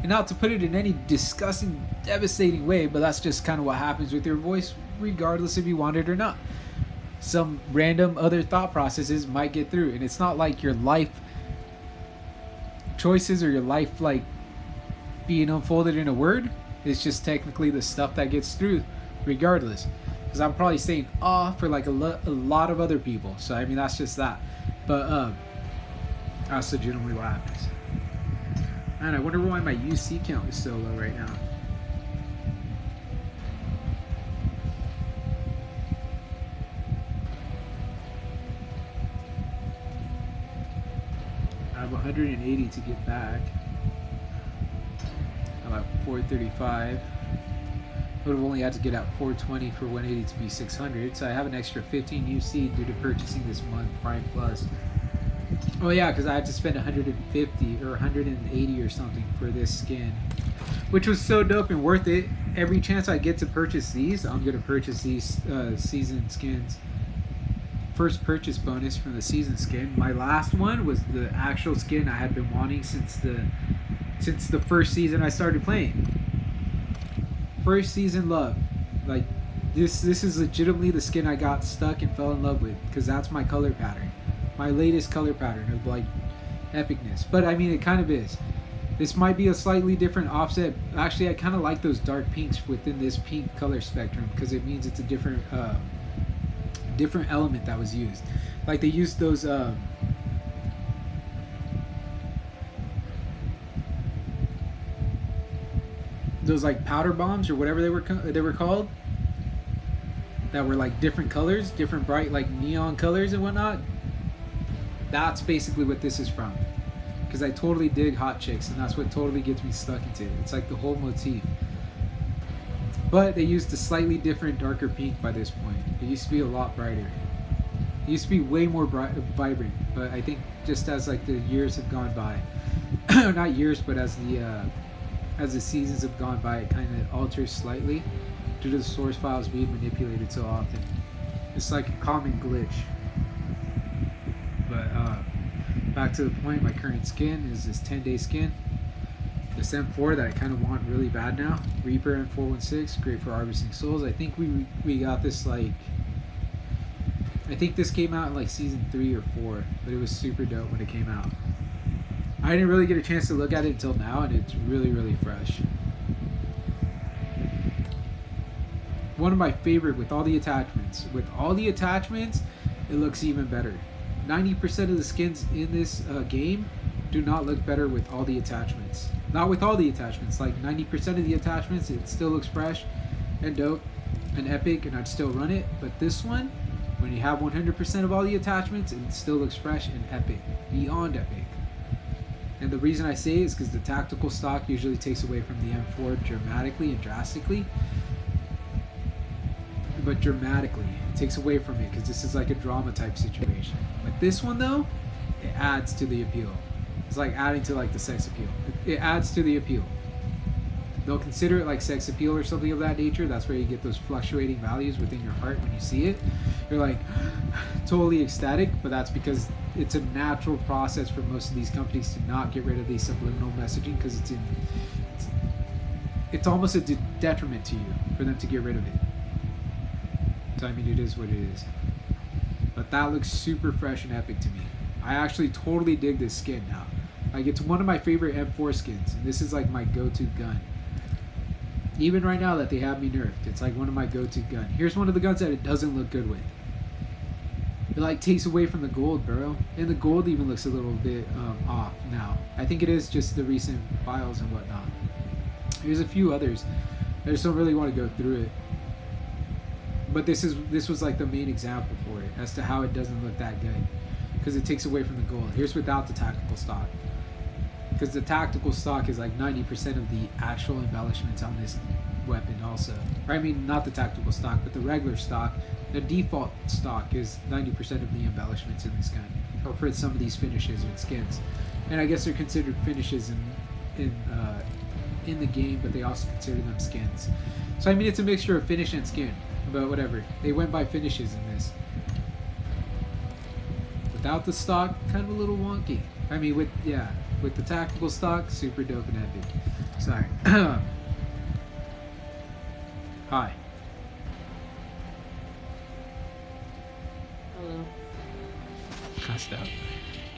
and not to put it in any disgusting, devastating way, but that's just kind of what happens with your voice, regardless if you want it or not. Some random other thought processes might get through, and it's not like your life choices or your life like being unfolded in a word. It's just technically the stuff that gets through regardless, because I'm probably saying for like a lot of other people. So I mean, that's just that. But that's legitimately what happens. And I wonder why my UC count is so low right now. I have 180 to get back. I'm at 435. Would have only had to get out 420 for 180 to be 600. So I have an extra 15 UC due to purchasing this month Prime Plus. Oh yeah, because I had to spend 150 or 180 or something for this skin, which was so dope and worth it. Every chance I get to purchase these, I'm gonna purchase these season skins. First purchase bonus from the season skin. My last one was the actual skin I had been wanting since the first season I started playing. First season love. Like this is legitimately the skin I got stuck and fell in love with, because that's my color pattern. My latest color pattern of like epicness. But I mean, it kind of is. This might be a slightly different offset. Actually, I kind of like those dark pinks within this pink color spectrum, because it means it's a different different element that was used. Like they used those like powder bombs or whatever they were called, that were like different colors, different bright like neon colors and whatnot. That's basically what this is from, because I totally dig hot chicks, and that's what totally gets me stuck into it. It's like the whole motif. But they used a slightly different darker pink by this point. It used to be a lot brighter. It used to be way more vibrant, but I think just as like the years have gone by, not years, but as the seasons have gone by, it kind of alters slightly due to the source files being manipulated so often. It's like a common glitch. But back to the point, my current skin is this 10-day skin. This M4 that I kind of want really bad now. Reaper M416, great for harvesting souls. I think we got this like, I think this came out in like season 3 or 4, but it was super dope when it came out. I didn't really get a chance to look at it until now, and it's really, really fresh. One of my favorite with all the attachments. With all the attachments, it looks even better. 90% of the skins in this game do not look better with all the attachments. Not with all the attachments, like 90% of the attachments, it still looks fresh and dope and epic, and I'd still run it. But this one, when you have 100% of all the attachments, it still looks fresh and epic, beyond epic. And the reason I say it is because the tactical stock usually takes away from the M4 dramatically and drastically. But dramatically, it takes away from it, because this is like a drama type situation. With this one though, it adds to the appeal. It's like adding to like the sex appeal. It adds to the appeal. They'll consider it like sex appeal or something of that nature. That's where you get those fluctuating values within your heart when you see it. You're like totally ecstatic, but that's because it's a natural process for most of these companies to not get rid of these subliminal messaging, because it's almost a detriment to you for them to get rid of it. So I mean, it is what it is. But that looks super fresh and epic to me. I actually totally dig this skin now. Like, it's one of my favorite M4 skins, and this is like my go-to gun. Even right now that they have me nerfed, it's like one of my go-to gun. Here's one of the guns that it doesn't look good with. It like takes away from the gold, bro. And the gold even looks a little bit off now. I think it is just the recent files and whatnot. There's a few others. I just don't really want to go through it. But this was like the main example for it as to how it doesn't look that good, because it takes away from the gold. Here's without the tactical stock, because the tactical stock is like 90% of the actual embellishments on this weapon also. Or, I mean, not the tactical stock, but the regular stock. The default stock is 90% of the embellishments in this gun, or for some of these finishes and skins. And I guess they're considered finishes in the game, but they also consider them skins. So I mean, it's a mixture of finish and skin, but whatever. They went by finishes in this. Without the stock, kind of a little wonky. I mean, with the tactical stock, super dope and epic. Sorry. Hi. Hello. Cussed out.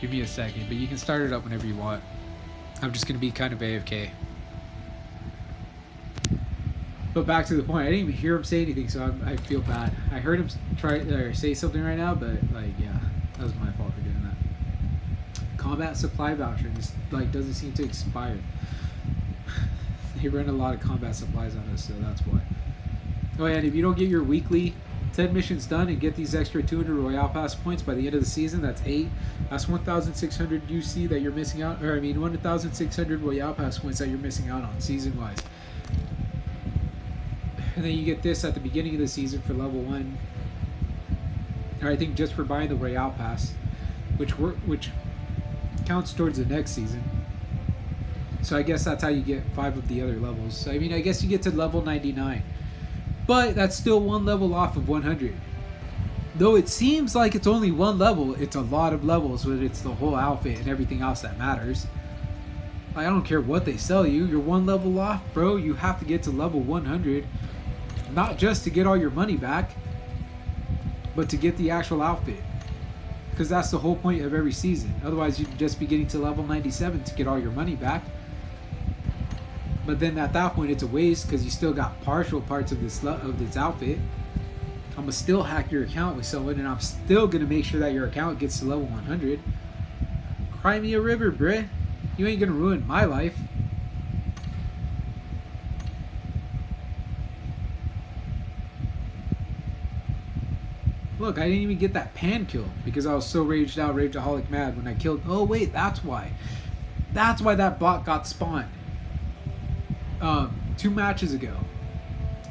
Give me a second, but you can start it up whenever you want. I'm just gonna be kind of AFK. But back to the point, I didn't even hear him say anything, so I feel bad. I heard him try or say something right now, but like, yeah, that was my fault for doing that. Combat supply voucher just like doesn't seem to expire. They run a lot of combat supplies on us, so that's why. Oh yeah, and if you don't get your weekly 10 missions done and get these extra 200 Royale Pass points by the end of the season, that's 8. That's 1,600 UC that you're missing out, or I mean 1,600 Royale Pass points that you're missing out on season-wise. And then you get this at the beginning of the season for level 1. Or I think just for buying the Royale Pass, which counts towards the next season. So I guess that's how you get 5 of the other levels. So I mean, I guess you get to level 99. But that's still 1 level off of 100. Though it seems like it's only 1 level, it's a lot of levels, but it's the whole outfit and everything else that matters. Like, I don't care what they sell you, you're 1 level off, bro. You have to get to level 100. Not just to get all your money back, but to get the actual outfit. Because that's the whole point of every season. Otherwise, you'd just be getting to level 97 to get all your money back. But then at that point, it's a waste, because you still got partial parts of this outfit. I'm gonna still hack your account with someone, and I'm still gonna make sure that your account gets to level 100. Cry me a river, bruh. You ain't gonna ruin my life. Look, I didn't even get that pan kill because I was so raged out, rageaholic mad when I killed. Oh wait, that's why. That's why that bot got spawned. 2 matches ago,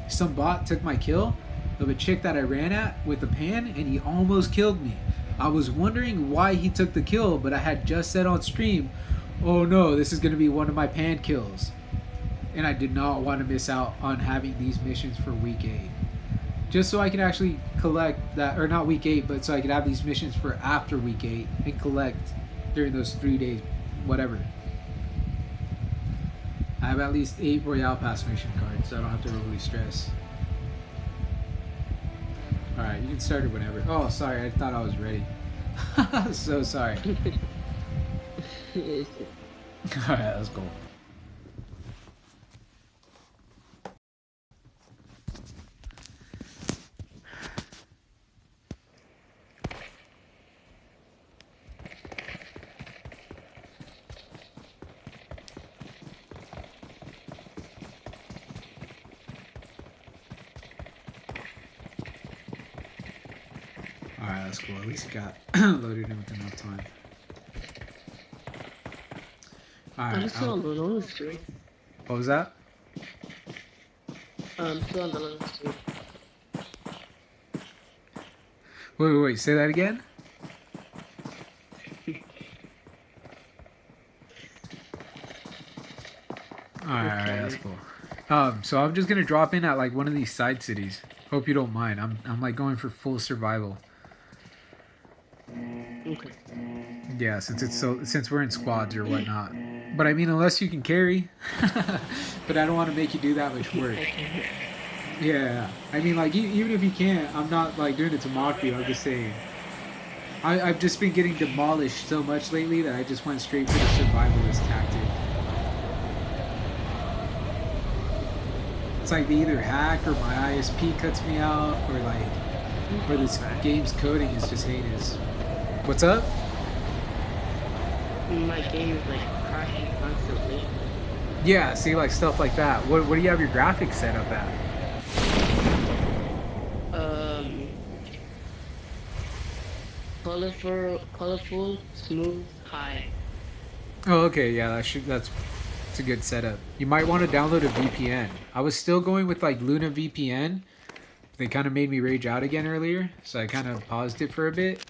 some bot took my kill of a chick that I ran at with the pan, and he almost killed me. I was wondering why he took the kill, but I had just said on stream, oh no, this is going to be one of my pan kills. And I did not want to miss out on having these missions for week 8. Just so I can actually collect that, or not week 8, but so I could have these missions for after week 8 and collect during those 3 days, whatever. I have at least 8 Royale Pass mission cards, so I don't have to overly stress. Alright, you can start it whenever. Oh, sorry, I thought I was ready. So sorry. Alright, let's go. Alright, that's cool. At least it got loaded in with enough time. Alright. I'm still on the lone streak. What was that? I'm still on the lone streak. Wait. Say that again? So I'm just gonna drop in at like one of these side cities. Hope you don't mind. I'm like going for full survival. Okay. Yeah, since we're in squads or whatnot. But I mean, unless you can carry. But I don't want to make you do that much work. I can. Yeah, I mean, like even if you can't, I'm not like doing it to mock you. I'm just saying. I've just been getting demolished so much lately that I just went straight to the survivalist tactic. It's like they either hack or my ISP cuts me out or like or this game's coding is just heinous. What's up? My game is like crashing constantly. Yeah, see like stuff like that. What do you have your graphics set up at? Um, colorful, smooth, high. Oh, okay, yeah, that's a good setup. You might want to download a VPN. I was still going with like Luna VPN. They kind of made me rage out again earlier, so I kind of paused it for a bit.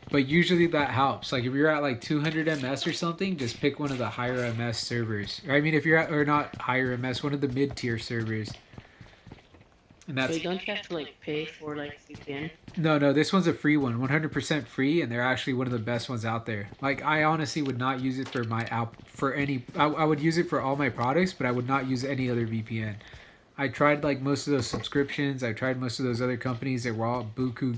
But usually that helps. Like if you're at like 200 ms or something, just pick one of the higher ms servers. Or I mean, if you're at, or not higher ms, one of the mid-tier servers. And that's Wait, don't you have to like pay for like VPN? no, this one's a free one, 100% free, and they're actually one of the best ones out there. Like I honestly would not use it for my app for any. I would use it for all my products, but I would not use any other VPN. I tried like most of those subscriptions. I tried most of those other companies that were all buku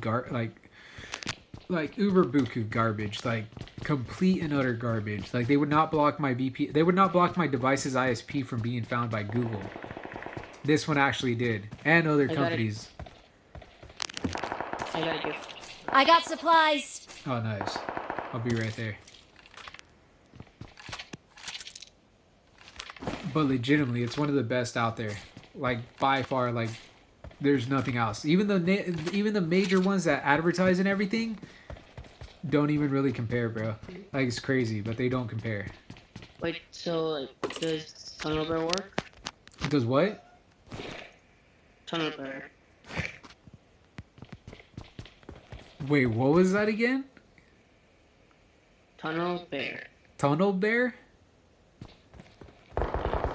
like uber buku garbage, like complete and utter garbage. Like they would not block my VP. They would not block my device's ISP from being found by Google. This one actually did, and other companies. I gotta give. I got supplies. Oh, nice. I'll be right there. But legitimately, it's one of the best out there. Like by far, like there's nothing else. Even the major ones that advertise and everything don't even really compare, bro. Like it's crazy, but they don't compare. Wait, so like, does Tunnel Bear work? Does what? Tunnel Bear. Wait, what was that again? Tunnel Bear. Tunnel Bear?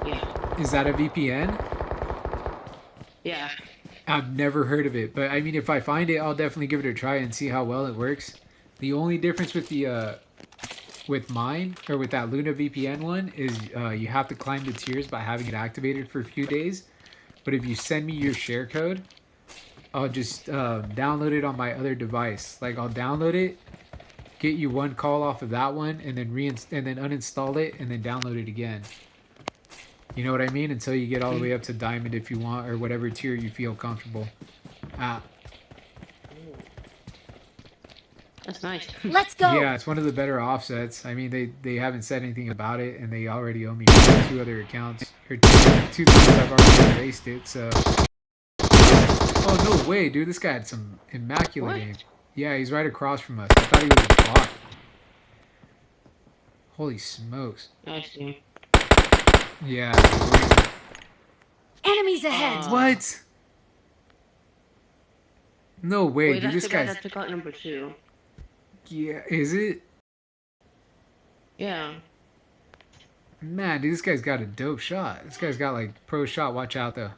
Yeah. Is that a VPN? Yeah. I've never heard of it, but I mean, if I find it, I'll definitely give it a try and see how well it works. The only difference with the with mine or with that Luna VPN one is you have to climb the tiers by having it activated for a few days. But if you send me your share code, I'll just download it on my other device. Like I'll download it, get you one call off of that one, and then uninstall it and then download it again. You know what I mean? Until you get all the way up to diamond if you want, or whatever tier you feel comfortable. That's nice. Let's go. Yeah, it's one of the better offsets. I mean, they haven't said anything about it, and they already owe me 2 other accounts. Or two times I've already erased it, so... Oh, no way, dude. This guy had some immaculate aim. Yeah, he's right across from us. I thought he was a bot. Holy smokes. I see. Yeah. Enemies ahead. What? No way, Wait, dude. that's This the guy guy's... that took out number 2. Yeah, is it? Yeah. Man, dude, this guy's got a dope shot. This guy's got, like, pro shot. Watch out, though.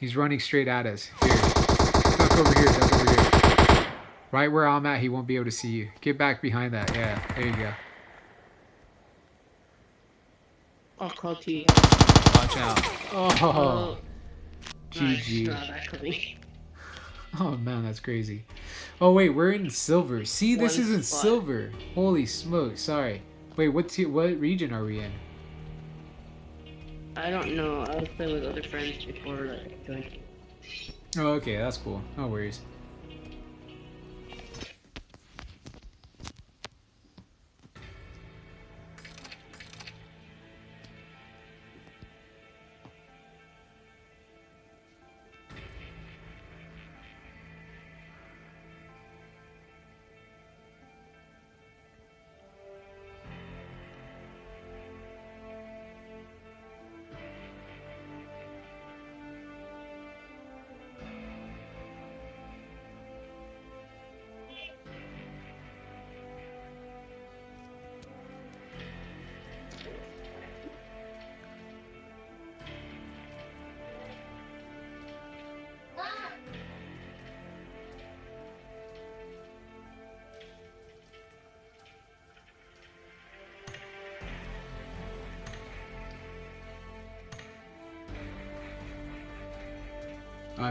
He's running straight at us. Here. Duck over here. Duck over here. Right where I'm at, he won't be able to see you. Get back behind that. Yeah, there you go. Oh, call T. Watch out. Oh. GG. Nice. Oh, man, that's crazy. Oh, wait, we're in silver. See, this One isn't spot. silver. Holy smokes. Sorry. Wait, what region are we in? I don't know. I was playing with other friends before like joining. Oh, okay, that's cool. No worries.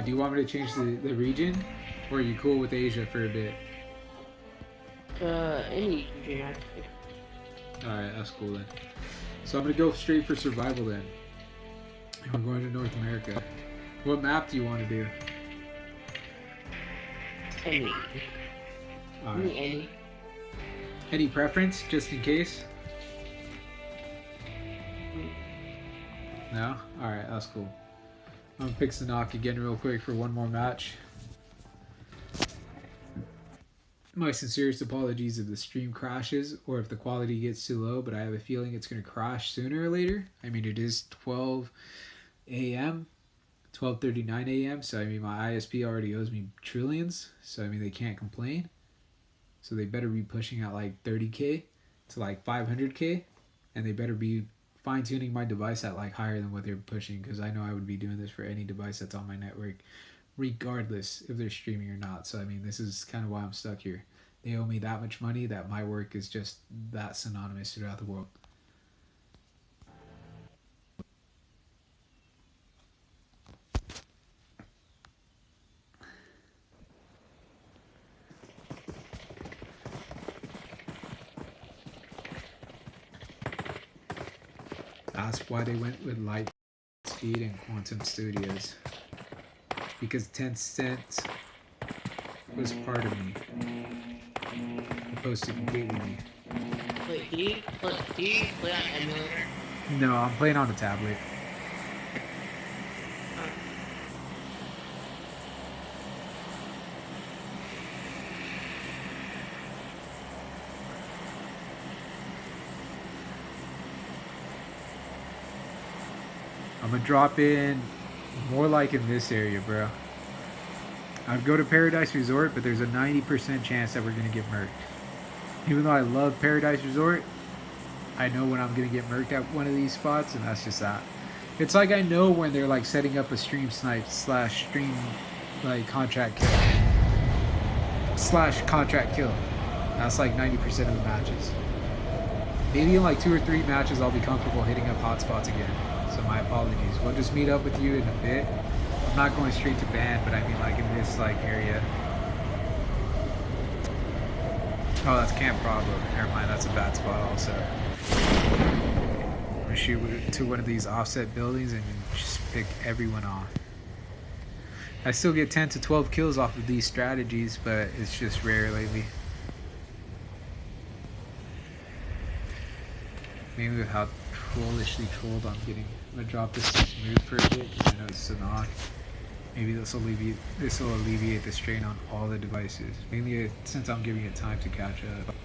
Do you want me to change the region? Or are you cool with Asia for a bit? Any region actually. Alright, that's cool then. So I'm gonna go straight for survival then. And we're going to North America. What map do you want to do? Any. Alright. Any. Any preference, just in case? No? Alright, that's cool. I'm gonna pick Sanok again real quick for one more match. My sincerest apologies if the stream crashes or if the quality gets too low, but I have a feeling it's gonna crash sooner or later. I mean, it is 12 a.m., 12:39 a.m., so I mean, my ISP already owes me trillions, so I mean, they can't complain. So they better be pushing at like 30K to like 500K, and they better be fine-tuning my device at like higher than what they're pushing, because I know I would be doing this for any device that's on my network, regardless if they're streaming or not. So I mean, this is kind of why I'm stuck here. They owe me that much money that my work is just that synonymous throughout the world. That's why they went with Light Speed and Quantum Studios, because Tencent was part of me, opposed to completely me. Wait, do you play on emulator? No, I'm playing on a tablet. I'm gonna drop in more like in this area, bro. I'd go to Paradise Resort, but there's a 90% chance that we're gonna get murked. Even though I love Paradise Resort, I know when I'm gonna get murked at one of these spots, and that's just that. It's like I know when they're like setting up a stream snipe / stream like contract kill / contract kill. That's like 90% of the matches. Maybe in like 2 or 3 matches I'll be comfortable hitting up hotspots again. So my apologies. We'll just meet up with you in a bit. I'm not going straight to ban, but I mean like in this like area. Oh, that's Camp Bravo. Never mind, that's a bad spot also. I'm gonna shoot to one of these offset buildings and just pick everyone off. I still get 10 to 12 kills off of these strategies, but it's just rare lately. Maybe with how trollishly trolled I'm getting. I'm gonna drop this to smooth for a bit because I know it's Sanok. Maybe this will alleviate the strain on all the devices. Mainly since I'm giving it time to catch up.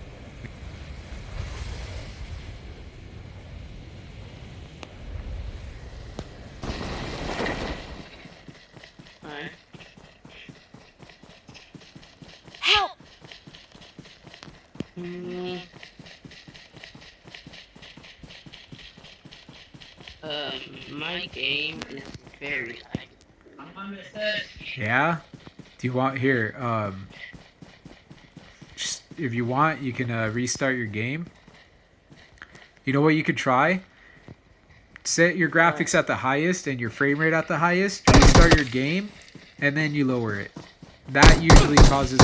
Alright. Help! My game is very high. Yeah? Do you want here? Just, if you want, you can restart your game. You know what you could try? Set your graphics at the highest and your frame rate at the highest. Restart your game, and then you lower it. That usually causes,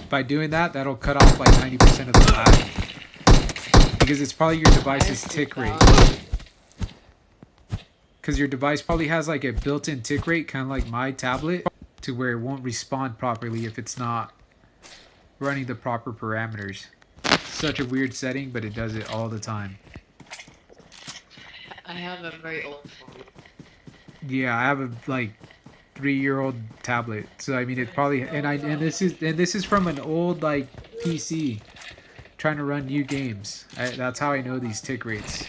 by doing that, that'll cut off like 90% of the lag. Because it's probably your device's tick rate. Because your device probably has like a built-in tick rate, kind of like my tablet, to where it won't respond properly if it's not running the proper parameters. Such a weird setting, but it does it all the time. I have a very old phone. Yeah, I have a like 3-year-old tablet, so I mean it probably and this is from an old like PC trying to run new games. That's how I know these tick rates.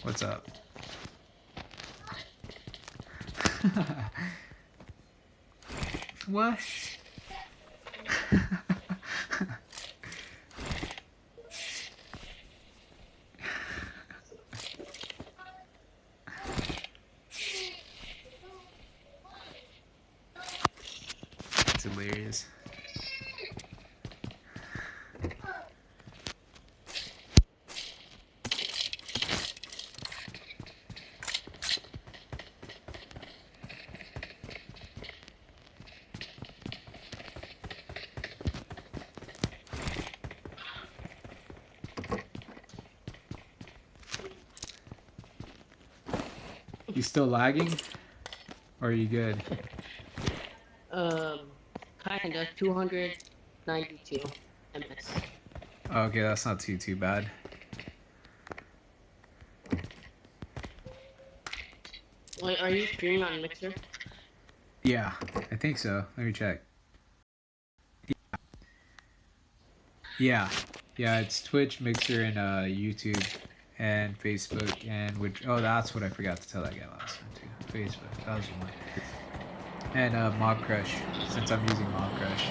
What's up? What? It's hilarious. You still lagging? Or are you good? Kinda 292 ms. Okay, that's not too bad. Wait, are you streaming on Mixer? Yeah, I think so. Let me check. Yeah, it's Twitch, Mixer, and YouTube, and Facebook, and which. Oh, that's what I forgot to tell that guy last time too. Facebook, that was one. And Mob Crush, since I'm using Mob Crush.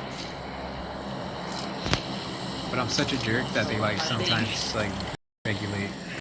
But I'm such a jerk that they like sometimes like regulate